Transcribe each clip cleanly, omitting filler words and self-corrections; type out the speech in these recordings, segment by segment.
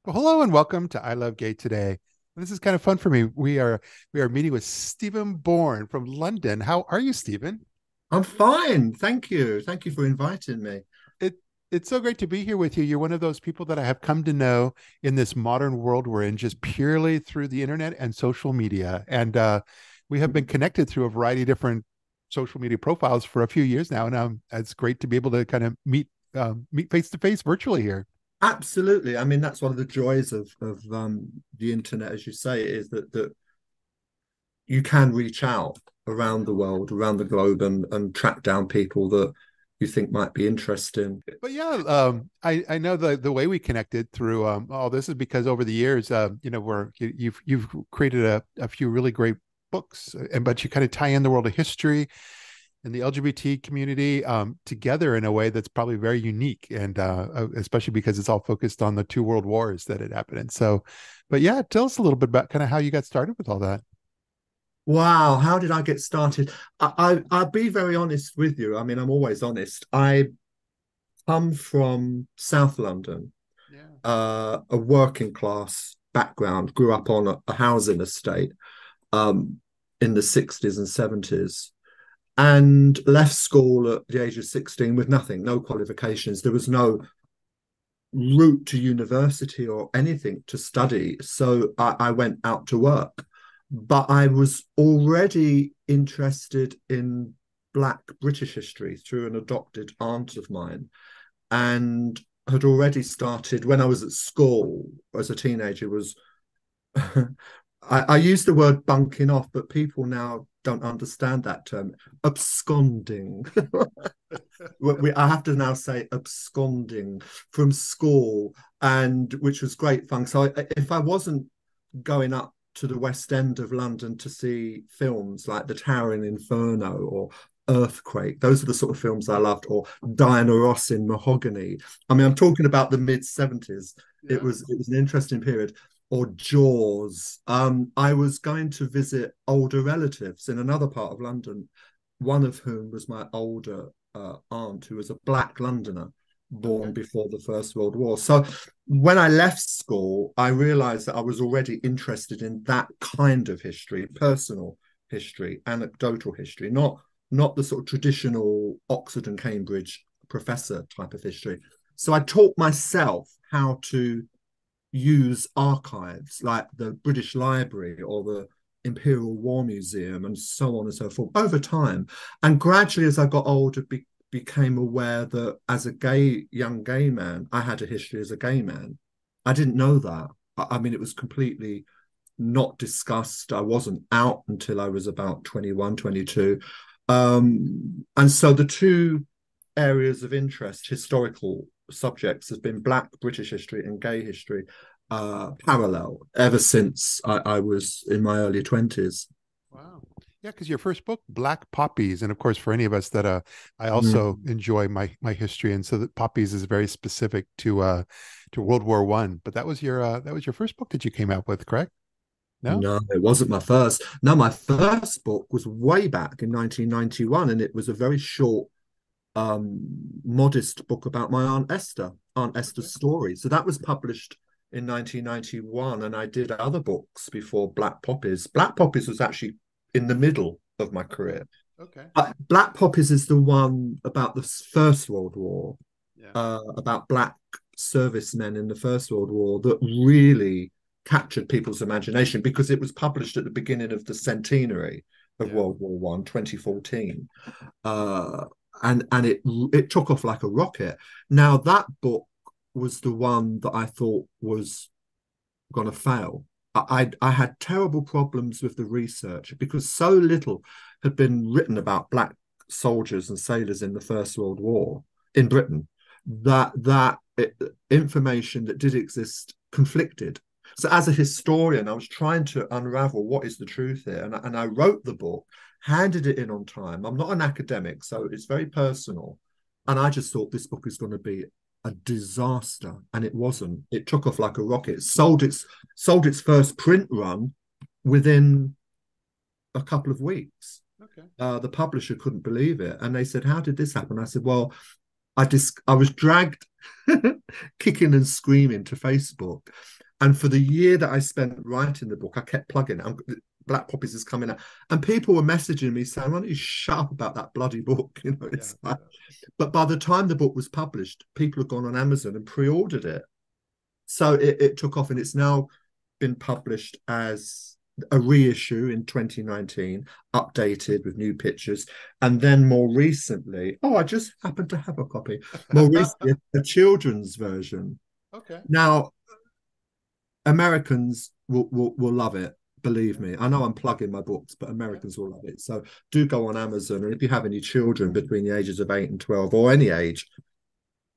Well, hello and welcome to I Love Gay today. This is kind of fun for me. We are meeting with Stephen Bourne from London. How are you, Stephen? I'm fine. Thank you. Thank you for inviting me. It it's so great to be here with you. You're one of those people that I have come to know in this modern world we're in, just purely through the internet and social media. And we have been connected through a variety of different social media profiles for a few years now. And it's great to be able to kind of meet face to face virtually here. Absolutely. I mean, that's one of the joys of the internet, as you say, is that you can reach out around the world, around the globe, and track down people that you think might be interesting. But yeah, I know the way we connected through all this is because over the years, you've created a few really great books, and but you kind of tie in the world of history and the LGBT community together in a way that's probably very unique, and especially because it's all focused on the two world wars that had happened. And so, but yeah, tell us a little bit about kind of how you got started with all that. Wow, how did I get started? I'll be very honest with you. I mean, I'm always honest. I come from South London, Yeah. a working class background, grew up on a housing estate um, in the 60s and 70s, and left school at the age of 16 with nothing, no qualifications. There was no route to university or anything to study. So I went out to work. But I was already interested in Black British history through an adopted aunt of mine, and had already started when I was at school as a teenager. Was I use the word bunking off, but people now don't understand that term. Absconding. I have to now say absconding from school, and which was great fun. So if I wasn't going up to the West End of London to see films like The Towering Inferno or Earthquake, those are the sort of films I loved, or Diana Ross in Mahogany. I mean, I'm talking about the mid 70s. It Yeah. was an interesting period. Or Jaws. I was going to visit older relatives in another part of London, one of whom was my older aunt, who was a Black Londoner born Okay. before the First World War. So when I left school, I realized that I was already interested in that kind of history, personal history, anecdotal history, not the sort of traditional Oxford and Cambridge professor type of history. So I taught myself how to use archives like the British Library or the Imperial War Museum and so on and so forth over time. And gradually, as I got older, became aware that as a young gay man, I had a history as a gay man. I didn't know that. I mean, it was completely not discussed. I wasn't out until I was about 21, 22. And so the two areas of interest, historical subjects, has been Black British history and gay history, parallel ever since I was in my early 20s. Wow. Yeah, because your first book, Black Poppies, and of course, for any of us that I also Mm. enjoy my history, and so that Poppies is very specific to World War I. But that was your first book that you came out with, correct? No? No, it wasn't my first. No, my first book was way back in 1991, and it was a very short, modest book about my Aunt Okay. Esther's story. So that was published in 1991, and I did other books before Black Poppies. Black Poppies was actually in the middle of my Okay. career. Okay. Black Poppies is the one about the First World War, Yeah. about Black servicemen in the First World War, that really captured people's imagination because it was published at the beginning of the centenary of Yeah. World War One, 2014. And it took off like a rocket. Now that book was the one that I thought was going to fail. I had terrible problems with the research because so little had been written about Black soldiers and sailors in the First World War in Britain, that information that did exist conflicted. So as a historian, I was trying to unravel what is the truth here, and I wrote the book, handed it in on time. I'm not an academic, so it's very personal, and I just thought this book is going to be a disaster, and it wasn't. It took off like a rocket. Sold its first print run within a couple of weeks. Okay. The publisher couldn't believe it, and they said, "How did this happen?" I said, "Well, I was dragged kicking and screaming to Facebook. And for the year that I spent writing the book, I kept plugging it. Black Poppies is coming out. And people were messaging me saying, why don't you shut up about that bloody book? You know, Yeah. it's like, but by the time the book was published, people had gone on Amazon and pre-ordered it. So it took off, and it's now been published as a reissue in 2019, updated with new pictures. And then more recently, I just happened to have a copy. More recently, a children's version. Okay. Now, Americans will love it. Believe me, I know I'm plugging my books, but Yeah. Americans will love it. So do go on Amazon, and if you have any children between the ages of 8 and 12, or any age,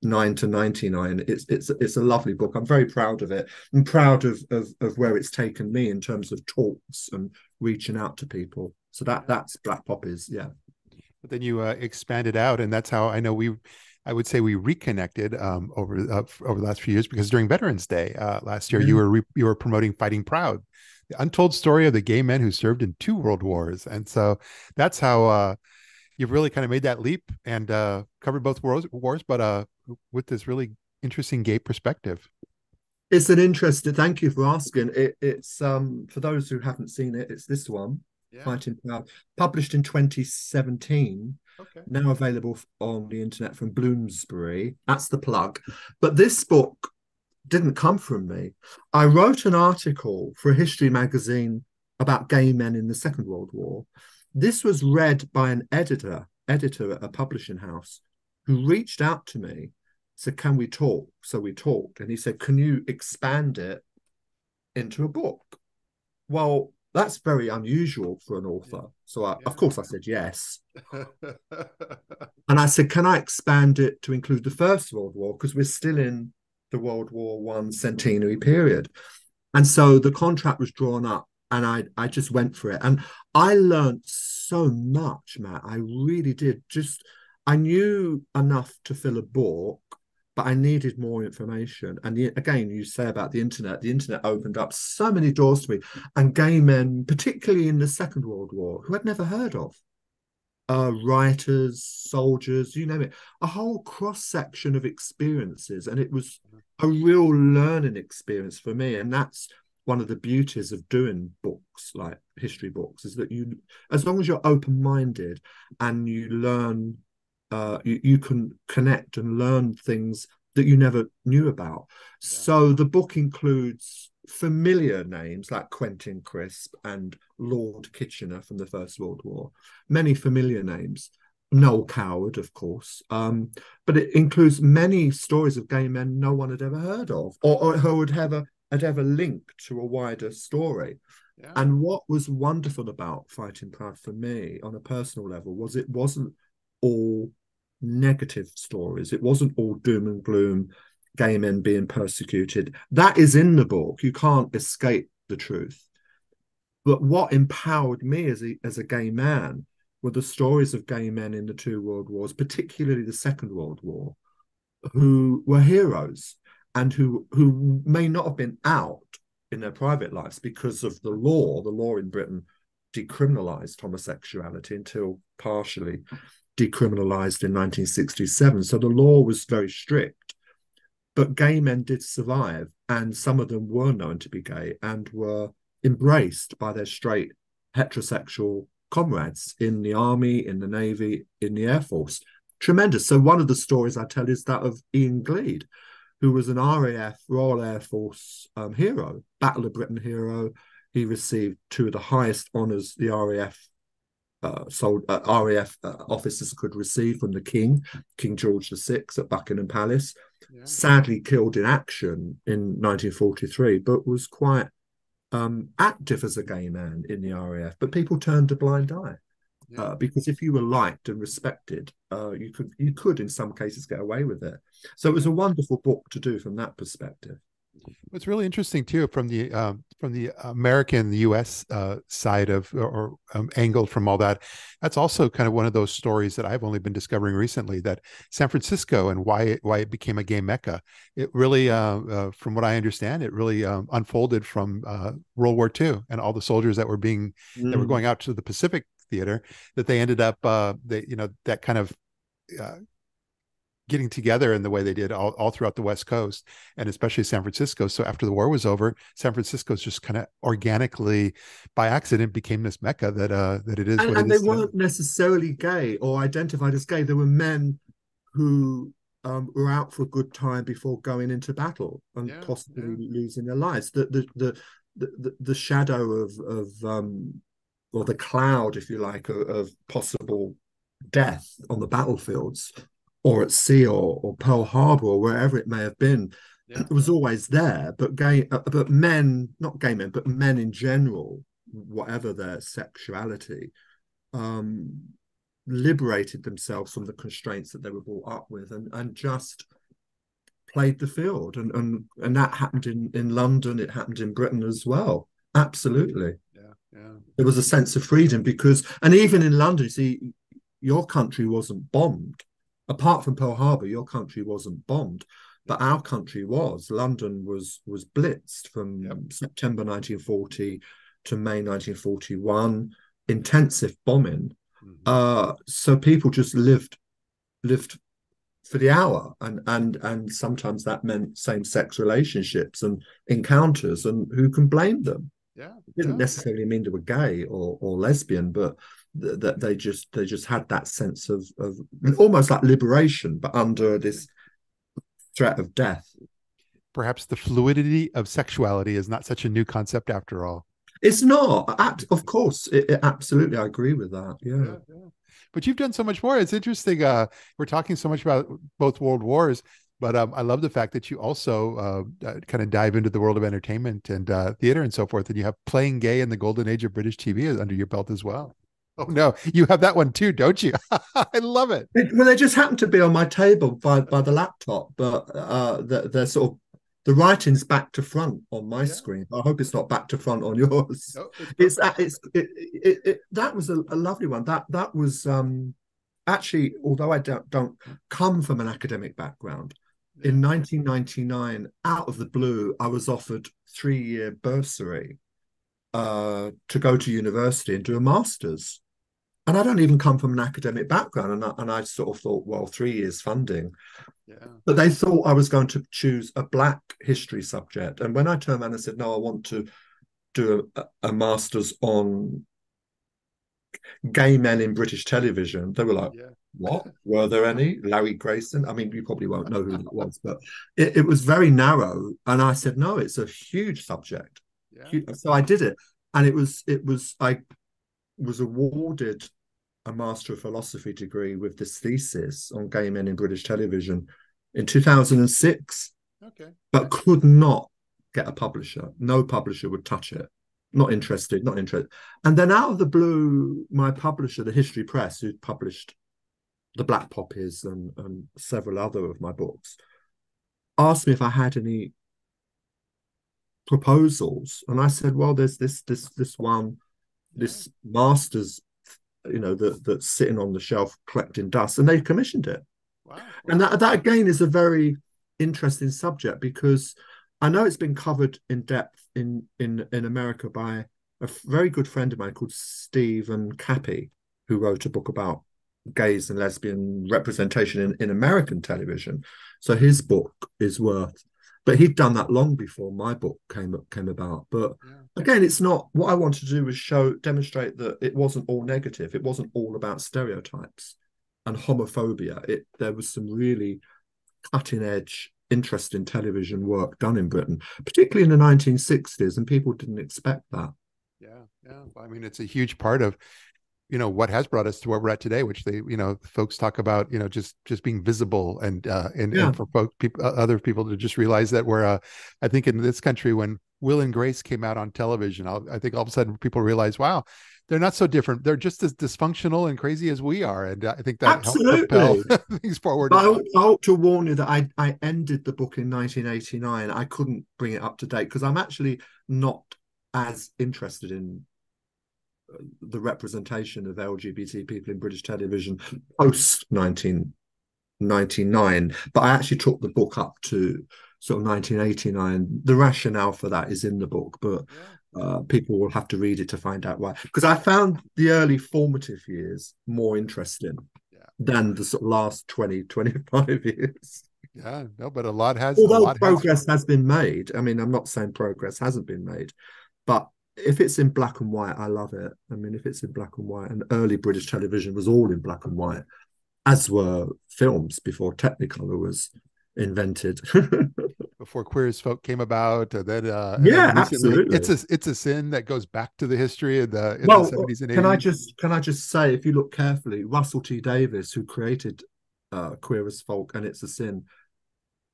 9 to 99, it's a lovely book. I'm very proud of it. I'm proud of where it's taken me in terms of talks and reaching out to people. So that's Black Poppies. Yeah. But then you expanded out, and that's how I know I would say we reconnected over the last few years, because during Veterans Day last year, Yeah. you were promoting Fighting Proud, the untold story of the gay men who served in 2 world wars, and so that's how you've really kind of made that leap and covered both wars, but with this really interesting gay perspective. It's an interesting. Thank you for asking. It's for those who haven't seen it, it's this one, Yeah. Fighting Proud, published in 2017. Okay. Now available on the internet from Bloomsbury. That's the plug. But this book didn't come from me. I wrote an article for a history magazine about gay men in the Second World War. This was read by an editor at a publishing house, who reached out to me, said, can we talk? So we talked, and he said, can you expand it into a book? Well, that's very unusual for an Yeah. author. So Yeah. of course I said yes. And I said, can I expand it to include the First World War? Because we're still in the World War One centenary period. And so the contract was drawn up, and I just went for it. And I learned so much, Matt. I really did. I knew enough to fill a book, but I needed more information. And again, you say about the internet opened up so many doors to me, and gay men, particularly in the Second World War, who I'd never heard of. Writers, soldiers, you name it, a whole cross section of experiences. And it was a real learning experience for me. And that's one of the beauties of doing books like history books, is that you, as long as you're open-minded and you learn, you can connect and learn things that you never knew about. Yeah. So the book includes familiar names like Quentin Crisp and Lord Kitchener from the First World War, many familiar names. Noel Coward, of course, but it includes many stories of gay men no one had ever heard of, or who had ever linked to a wider story. Yeah. And what was wonderful about Fighting Proud for me on a personal level was it wasn't all negative stories. It wasn't all doom and gloom, gay men being persecuted. That is in the book. You can't escape the truth. But what empowered me as a gay man were the stories of gay men in the 2 world wars, particularly the Second World War, who were heroes, and who may not have been out in their private lives because of the law. The law in Britain decriminalized homosexuality until partially decriminalized in 1967. So the law was very strict. But gay men did survive, and some of them were known to be gay and were embraced by their straight heterosexual comrades in the army, in the navy, in the air force. Tremendous. So one of the stories I tell is that of Ian Gleed, who was an RAF, Royal Air Force hero, Battle of Britain hero. He received 2 of the highest honours the RAF officers could receive from the King George VI at Buckingham Palace. Yeah. Sadly killed in action in 1943, but was quite active as a gay man in the RAF. But people turned a blind eye. Yeah. Because if you were liked and respected, you could in some cases get away with it. So it was a wonderful book to do from that perspective. What's really interesting too, from the American U.S. Side of, or angled from all that, that's also kind of one of those stories that I've only been discovering recently. That San Francisco and why it became a gay mecca. It really, from what I understand, it really unfolded from World War II, and all the soldiers that were going out to the Pacific Theater, that they ended up that kind of getting together in the way they did all throughout the West Coast, and especially San Francisco. So after the war was over, San Francisco's just kind of organically, by accident, became this mecca that it is what it And they is today. weren't necessarily gay or identified as gay. There were men who were out for a good time before going into battle and Yeah, possibly yeah, losing their lives. The shadow or the cloud, if you like, of possible death on the battlefields or at sea or Pearl Harbor or wherever it may have been, yeah, it was always there. But men, not gay men, but men in general, whatever their sexuality, um, liberated themselves from the constraints that they were brought up with, and just played the field. And that happened in London. It happened in Britain as well. Absolutely. yeah, yeah. There was a sense of freedom and even in London, you see, your country wasn't bombed. Apart from Pearl Harbor, your country wasn't bombed, but our country was. London was blitzed from Yep. September 1940 to May 1941. Intensive bombing. So people just lived for the hour, and sometimes that meant same-sex relationships and encounters, and who can blame them? Yeah, It didn't yeah. necessarily mean they were gay or lesbian, but that they just had that sense of almost like liberation, but under this threat of death. Perhaps the fluidity of sexuality is not such a new concept after all. It's not, of course, it absolutely, I agree with that. Yeah. Yeah, yeah. But you've done so much more. It's interesting. We're talking so much about both world wars, but I love the fact that you also kind of dive into the world of entertainment and theater and so forth. And you have Playing Gay in the Golden Age of British TV under your belt as well. Oh no, you have that one too, don't you? I love it. Well, they just happened to be on my table by the laptop, but they're sort of the writing's back to front on my Yeah. screen. I hope it's not back to front on yours. No, it's It's perfect. that was a lovely one. That was actually, although I don't come from an academic background, Yeah. in 1999, out of the blue, I was offered 3-year bursary to go to university and do a master's. And I don't even come from an academic background, and I sort of thought, well, 3 years funding. Yeah. But they thought I was going to choose a Black history subject. And when I turned around and said, no, I want to do a master's on gay men in British television, they were like, Yeah. what? Were there any? Larry Grayson? I mean, you probably won't know who that was, but it was very narrow. And I said, no, it's a huge subject. Yeah. So I did it. And I was awarded a Master of Philosophy degree with this thesis on gay men in British television in 2006, Okay. but could not get a publisher. No publisher would touch it. Not interested, not interested. And then out of the blue, my publisher, the History Press, who published The Black Poppies and several other of my books, asked me if I had any proposals. And I said, well, there's this one, Yeah. this master's, that's sitting on the shelf collecting dust, and they commissioned it. Wow. And Wow. that again is a very interesting subject, because I know it's been covered in depth in America by a very good friend of mine called Stephen Cappy, who wrote a book about gays and lesbian representation in American television. So his book is worth, but he'd done that long before my book came about. But Yeah. again, it's not what I wanted to do was demonstrate that it wasn't all negative. It wasn't all about stereotypes and homophobia. There was some really cutting edge, interesting television work done in Britain, particularly in the 1960s, and people didn't expect that. Yeah. Yeah. I mean, it's a huge part of what has brought us to where we're at today, which folks talk about, just being visible and Yeah, for people, other people to just realize that I think in this country, when Will and Grace came out on television, I think all of a sudden people realize, wow, they're not so different. They're just as dysfunctional and crazy as we are. And I think that helped propel absolutely. things forward as But well. I ought to warn you that I ended the book in 1989. I couldn't bring it up to date because I'm actually not as interested in the representation of LGBT people in British television post 1999. But I actually took the book up to sort of 1989. The rationale for that is in the book, but Yeah. people will have to read it to find out why. Because I found the early formative years more interesting. Yeah. than the sort of last 20, 25 years. Yeah, no, but a Although lot has. progress has been made, I mean, I'm not saying progress hasn't been made, but if it's in black and white, I love it. I mean, if it's in black and white, and early British television was all in black and white, as were films before Technicolor was invented. Before Queer as Folk came about, and then Yeah, recently, absolutely. it's a sin that goes back to the history of the Well, 70s and can I 80s. just can I just say, if you look carefully, Russell T Davies, who created Queer as Folk and It's a Sin,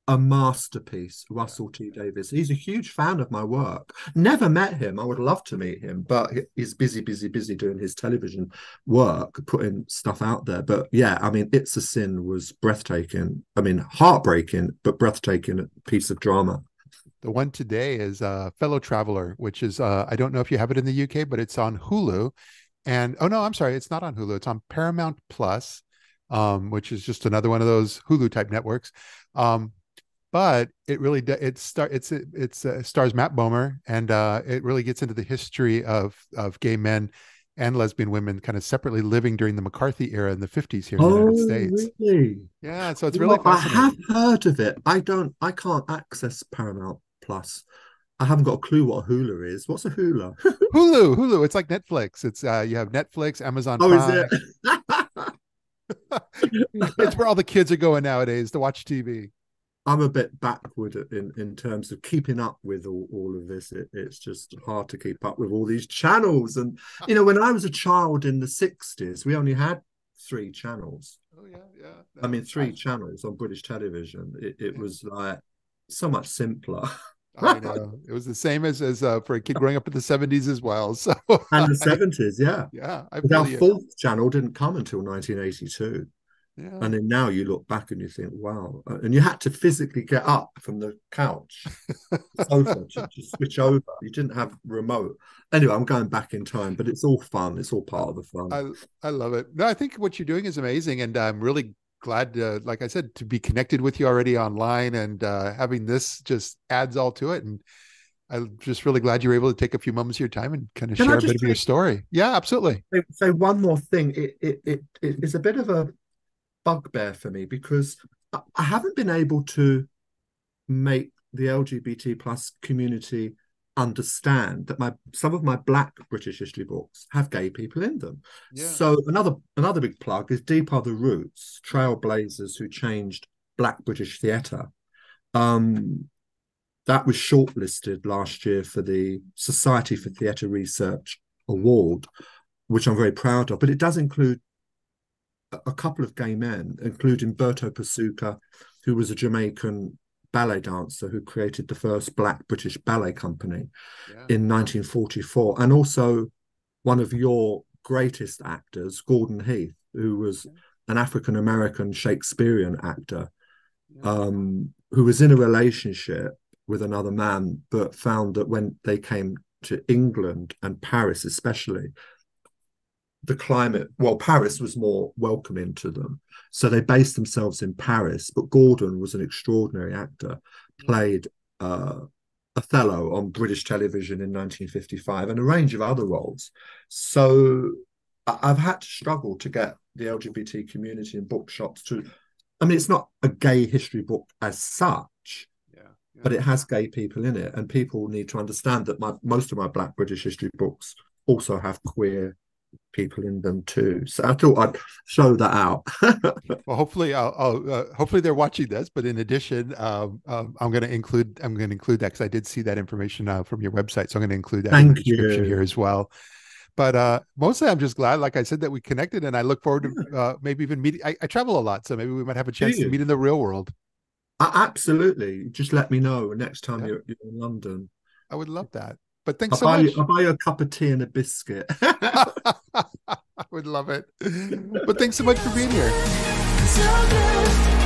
a masterpiece, Yeah, Russell T Davies. He's a huge fan of my work. Never met him. I would love to meet him, but he's busy, busy, busy doing his television work, putting stuff out there. But yeah, I mean, It's a Sin was breathtaking. I mean, heartbreaking, but breathtaking piece of drama. the one today is Fellow Traveler, which is I don't know if you have it in the UK, but it's on Hulu. And oh no, I'm sorry, it's not on Hulu. It's on Paramount Plus, which is just another one of those Hulu type networks. Um, but it really stars Matt Bomer, and it really gets into the history of gay men and lesbian women kind of separately living during the McCarthy era in the 50s here in the United Oh, States. really? Yeah, so it's really Well, I have fascinating. heard of it. I can't access Paramount Plus. I haven't got a clue what a hula is. What's a hula? Hulu, it's like Netflix. It's you have Netflix, Amazon Oh, is it? Prime. It's where all the kids are going nowadays to watch TV. I'm a bit backward in terms of keeping up with all of this. It's just hard to keep up with all these channels. And, when I was a child in the 60s, we only had three channels. Oh yeah, yeah. I No, mean, three channels on British television. It yeah. was like so much simpler. I know it was the same as for a kid growing up in the 70s as well. So And the 70s, yeah. yeah, I But our feel you. fourth channel didn't come until 1982. Yeah. And then now you look back and you think, wow. And you had to physically get up from the couch, sofa, to switch over. You didn't have remote. Anyway, I'm going back in time, but it's all fun. It's all part of the fun. I I love it. No, I think what you're doing is amazing, and I'm really glad to, like I said, to be connected with you already online, and having this just adds all to it. And I'm just really glad you were able to take a few moments of your time and kind of Can I share a bit just of your story. Yeah, absolutely. say one more thing? It is a bit of a bugbear for me because I haven't been able to make the LGBT plus community understand that my some of my Black British history books have gay people in them. Yeah. So another big plug is Deep Are the Roots, Trailblazers who changed Black British theatre. Um, that was shortlisted last year for the Society for Theatre Research Award, which I'm very proud of. But it does include a couple of gay men, including Berto Pasuka, who was a Jamaican ballet dancer who created the first Black British ballet company Yeah. in 1944, and also one of your greatest actors, Gordon Heath, who was an African American Shakespearean actor, Yeah. who was in a relationship with another man, but found that when they came to England and Paris, especially, the climate, well, Paris was more welcoming to them. So they based themselves in Paris. But Gordon was an extraordinary actor, played Othello on British television in 1955 and a range of other roles. So I've had to struggle to get the LGBT community in bookshops to, I mean, it's not a gay history book as such, Yeah. Yeah. but it has gay people in it. And people need to understand that most of my Black British history books also have queer people in them too. So I thought I'd show that out. Well, hopefully, hopefully they're watching this. But in addition, I'm going to include that because I did see that information from your website, so I'm going to include that in the Thank description here you. as well. But mostly, I'm just glad, like I said, that we connected, and I look forward to maybe even meeting. I travel a lot, so maybe we might have a Do chance to you? meet in the real world. Absolutely. Just let me know next time Yeah, you're in London. I would love that. But thanks so I'll much. buy you a cup of tea and a biscuit. I would love it. But thanks so much for being here. So good.